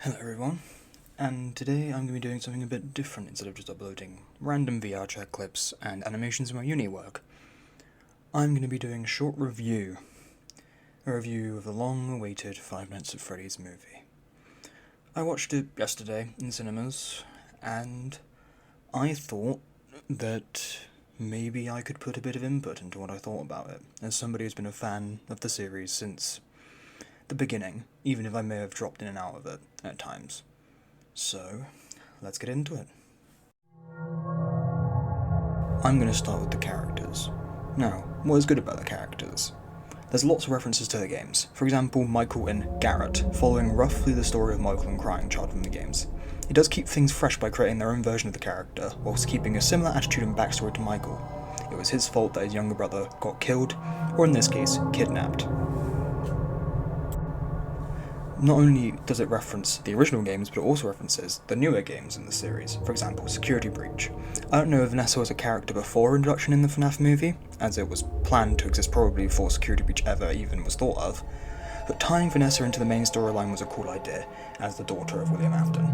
Hello everyone, and today I'm going to be doing something a bit different instead of just uploading random VR chat clips and animations of my uni work. I'm going to be doing a short review. A review of the long-awaited Nights At Freddy's movie. I watched it yesterday in cinemas, and I thought that maybe I could put a bit of input into what I thought about it, as somebody who's been a fan of the series since the beginning, even if I may have dropped in and out of it at times. So, let's get into it. I'm going to start with the characters. Now, what is good about the characters? There's lots of references to the games. For example, Michael and Garrett, following roughly the story of Michael and Crying Child from the games. It does keep things fresh by creating their own version of the character, whilst keeping a similar attitude and backstory to Michael. It was his fault that his younger brother got killed, or in this case, kidnapped. Not only does it reference the original games, but it also references the newer games in the series, for example, Security Breach. I don't know if Vanessa was a character before her introduction in the FNAF movie, as it was planned to exist probably before Security Breach ever even was thought of, but tying Vanessa into the main storyline was a cool idea, as the daughter of William Afton.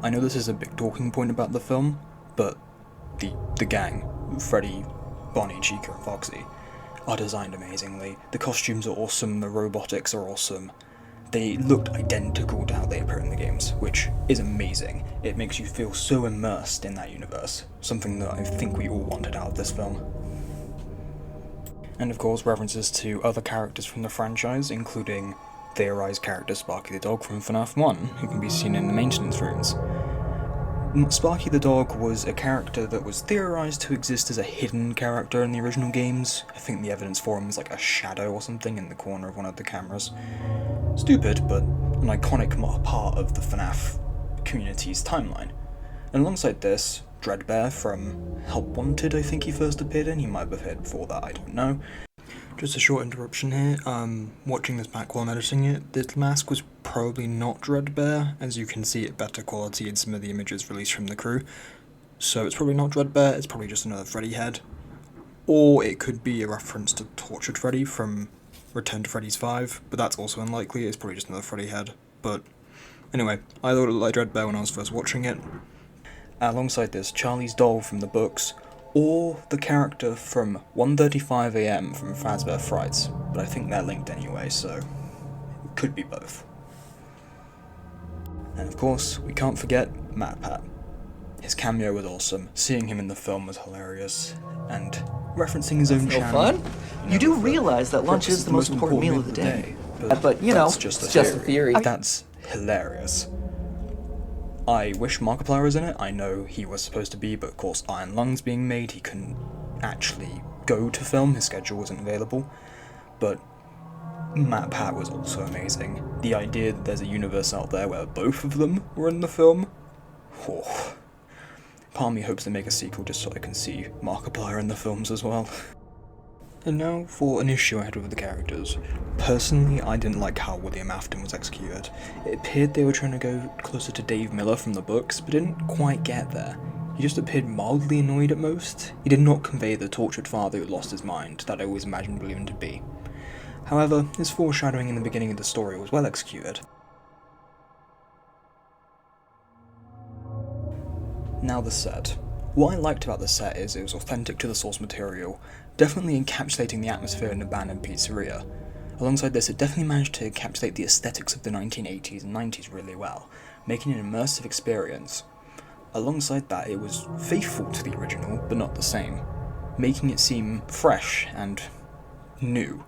I know this is a big talking point about the film, but the gang, Freddy, Bonnie, Chica, and Foxy, are designed amazingly. The costumes are awesome, the robotics are awesome. They looked identical to how they appear in the games, which is amazing. It makes you feel so immersed in that universe, something that I think we all wanted out of this film. And of course, references to other characters from the franchise, including theorized character Sparky the dog from FNAF 1, who can be seen in the maintenance rooms. Sparky the dog was a character that was theorized to exist as a hidden character in the original games. I think the evidence for him was like a shadow or something in the corner of one of the cameras. Stupid, but an iconic part of the FNAF community's timeline. And alongside this, Dreadbear from Help Wanted, I think he first appeared in. He might have appeared before that, I don't know. Just a short interruption here. Watching this back while I'm editing it, this mask was probably not Dreadbear, as you can see it better quality in some of the images released from the crew. So it's probably not Dreadbear, it's probably just another Freddy head. Or it could be a reference to Tortured Freddy from Return to Freddy's 5, but that's also unlikely, it's probably just another Freddy head. But anyway, I thought it looked like Dreadbear when I was first watching it. Alongside this, Charlie's doll from the books, or the character from 1:35 AM from Fazbear Frights, but I think they're linked anyway, so it could be both. And of course, we can't forget MatPat. His cameo was awesome, seeing him in the film was hilarious, and referencing his own channel. Fun? You do realize that lunch is the most important meal of the day. But you know, it's just a theory. That's hilarious. I wish Markiplier was in it. I know he was supposed to be, but of course Iron Lung's being made, he couldn't actually go to film, his schedule wasn't available. But MatPat was also amazing. The idea that there's a universe out there where both of them were in the film, part of me hopes they make a sequel just so I can see Markiplier in the films as well. And now for an issue I had with the characters. Personally, I didn't like how William Afton was executed. It appeared they were trying to go closer to Dave Miller from the books, but didn't quite get there. He just appeared mildly annoyed at most. He did not convey the tortured father who lost his mind that I always imagined William to be. However, his foreshadowing in the beginning of the story was well executed. Now the set. What I liked about the set is it was authentic to the source material, definitely encapsulating the atmosphere in an abandoned pizzeria. Alongside this, it definitely managed to encapsulate the aesthetics of the 1980s and 90s really well, making it an immersive experience. Alongside that, it was faithful to the original, but not the same, making it seem fresh and new,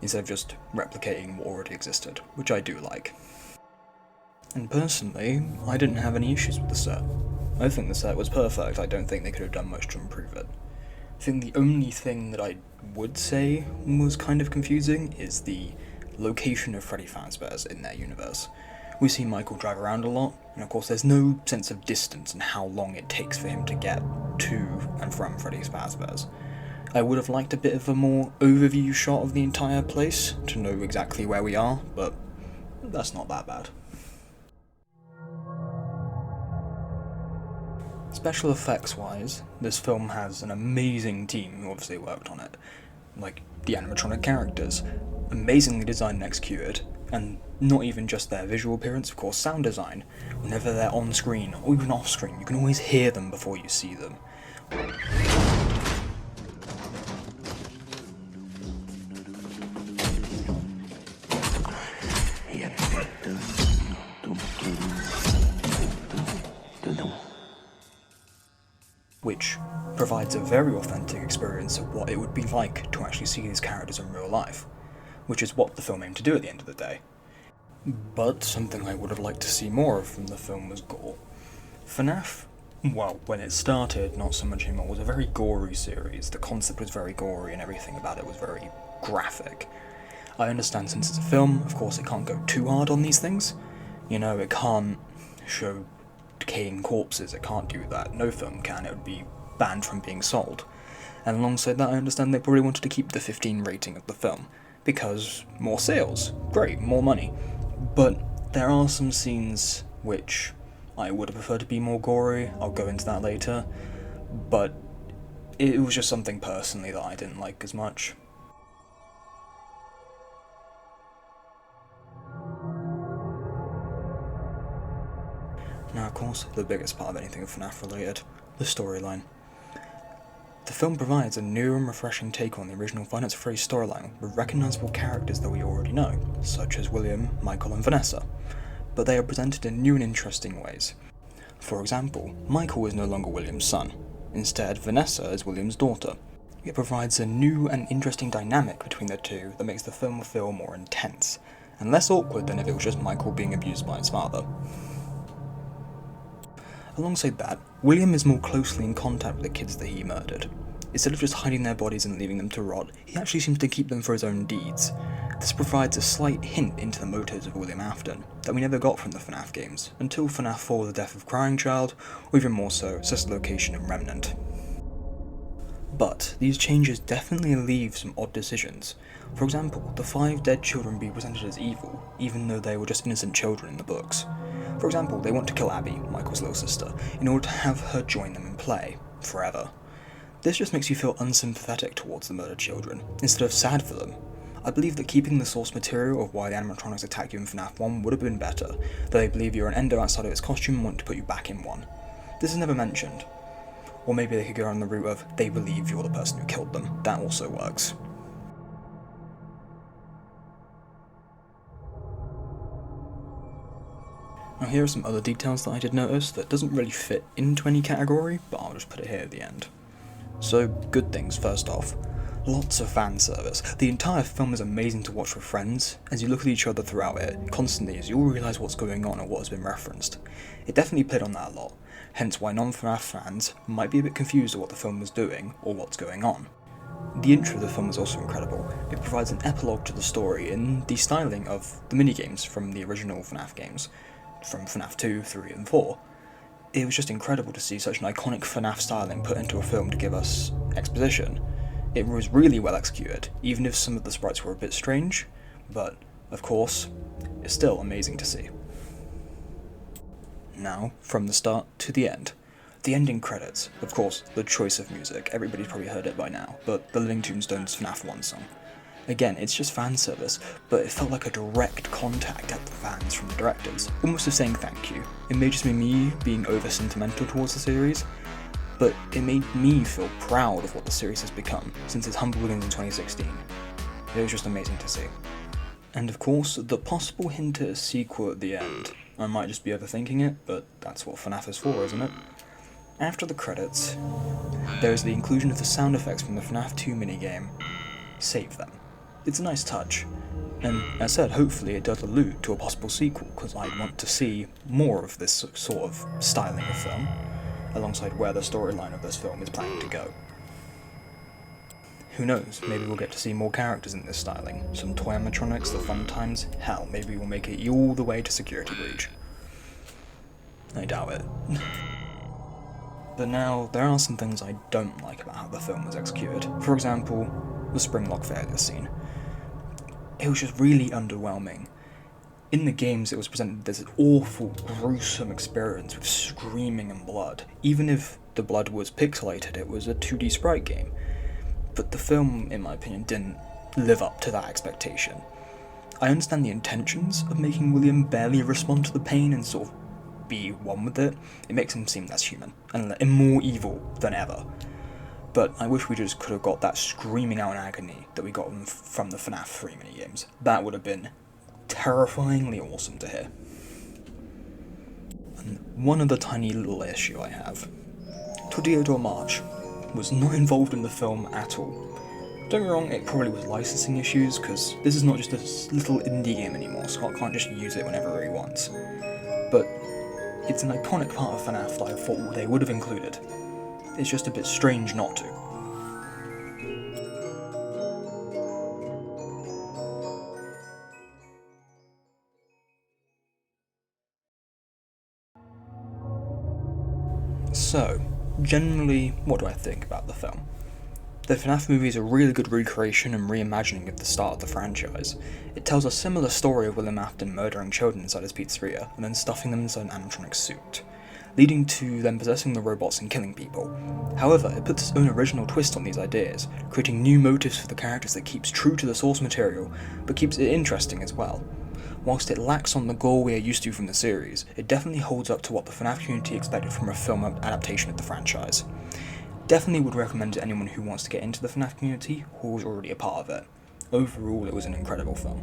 instead of just replicating what already existed, which I do like. And personally, I didn't have any issues with the set. I think the set was perfect. I don't think they could have done much to improve it. I think the only thing that I would say was kind of confusing is the location of Freddy Fazbear's in their universe. We see Michael drive around a lot, and of course there's no sense of distance and how long it takes for him to get to and from Freddy Fazbear's. I would have liked a bit of a more overview shot of the entire place to know exactly where we are, but that's not that bad. Special effects wise, this film has an amazing team who obviously worked on it. Like, the animatronic characters, amazingly designed and executed, And not even just their visual appearance, of course, sound design. Whenever they're on screen, or even off screen, you can always hear them before you see them. Which provides a very authentic experience of what it would be like to actually see these characters in real life, which is what the film aimed to do at the end of the day. But something I would have liked to see more of from the film was gore. FNAF, well, when it started, not so much anymore, was a very gory series. The concept was very gory and everything about it was very graphic. I understand since it's a film, of course it can't go too hard on these things. You know, it can't show decaying corpses, it can't do that. No film can, it would be banned from being sold. And alongside that, I understand they probably wanted to keep the 15 rating of the film, because more sales, great, more money. But there are some scenes which I would have preferred to be more gory, I'll go into that later, but it was just something personally that I didn't like as much. Now, of course, the biggest part of anything FNAF related, the storyline. The film provides a new and refreshing take on the original Nights At Freddy storyline with recognisable characters that we already know, such as William, Michael and Vanessa, but they are presented in new and interesting ways. For example, Michael is no longer William's son. Instead, Vanessa is William's daughter. It provides a new and interesting dynamic between the two that makes the film feel more intense, and less awkward than if it was just Michael being abused by his father. Alongside that, William is more closely in contact with the kids that he murdered. Instead of just hiding their bodies and leaving them to rot, he actually seems to keep them for his own deeds. This provides a slight hint into the motives of William Afton that we never got from the FNAF games, until FNAF 4 The Death of Crying Child, or even more so, Sister Location and Remnant. But these changes definitely leave some odd decisions. For example, the 5 dead children being presented as evil, even though they were just innocent children in the books. For example, they want to kill Abby, Michael's little sister, in order to have her join them in play, forever. This just makes you feel unsympathetic towards the murdered children, instead of sad for them. I believe that keeping the source material of why the animatronics attack you in FNAF 1 would have been better, though they believe you're an endo outside of its costume and want to put you back in one. This is never mentioned. Or maybe they could go on the route of, they believe you're the person who killed them. That also works. Now here are some other details that I did notice that doesn't really fit into any category, but I'll just put it here at the end. So, good things first off. Lots of fan service. The entire film is amazing to watch with friends, as you look at each other throughout it, constantly, as you all realise what's going on and what has been referenced. It definitely played on that a lot, hence why non-FNAF fans might be a bit confused at what the film was doing, or what's going on. The intro of the film is also incredible. It provides an epilogue to the story in the styling of the minigames from the original FNAF games, from FNAF 2, 3 and 4. It was just incredible to see such an iconic FNAF styling put into a film to give us exposition. It was really well executed, even if some of the sprites were a bit strange, but, of course, it's still amazing to see. Now, from the start to the end. The ending credits, of course, the choice of music, everybody's probably heard it by now, but the Living Tombstone's FNAF 1 song. Again, it's just fan service, but it felt like a direct contact at the fans from the directors, almost as saying thank you. It may just be me being over-sentimental towards the series, but it made me feel proud of what the series has become since its humble beginnings in 2016. It was just amazing to see. And of course, the possible hint at a sequel at the end. I might just be overthinking it, but that's what FNAF is for, isn't it? After the credits, there is the inclusion of the sound effects from the FNAF 2 minigame, Save Them. It's a nice touch, and as I said, hopefully it does allude to a possible sequel, because I want to see more of this sort of styling of film, alongside where the storyline of this film is planning to go. Who knows, maybe we'll get to see more characters in this styling, some toy animatronics, the fun times, hell, maybe we'll make it all the way to Security Breach. I doubt it. But now, there are some things I don't like about how the film was executed. For example, the Springlock failure scene. It was just really underwhelming. In the games, it was presented as an awful, gruesome experience with screaming and blood. Even if the blood was pixelated, it was a 2D sprite game. But the film, in my opinion, didn't live up to that expectation. I understand the intentions of making William barely respond to the pain and sort of be one with it. It makes him seem less human and more evil than ever. But I wish we just could have got that screaming out in agony that we got from the FNAF 3 minigames. That would have been terrifyingly awesome to hear. And one other tiny little issue I have. Toreador March was not involved in the film at all. Don't get me wrong, it probably was licensing issues, because this is not just a little indie game anymore, Scott can't just use it whenever he wants. But it's an iconic part of FNAF that I thought they would have included. It's just a bit strange not to. So, generally, what do I think about the film? The FNAF movie is a really good recreation and reimagining of the start of the franchise. It tells a similar story of William Afton murdering children inside his pizzeria and then stuffing them inside an animatronic suit, leading to them possessing the robots and killing people. However, it puts its own original twist on these ideas, creating new motives for the characters that keeps true to the source material, but keeps it interesting as well. Whilst it lacks on the gore we are used to from the series, it definitely holds up to what the FNAF community expected from a film adaptation of the franchise. Definitely would recommend to anyone who wants to get into the FNAF community or is already a part of it. Overall, it was an incredible film.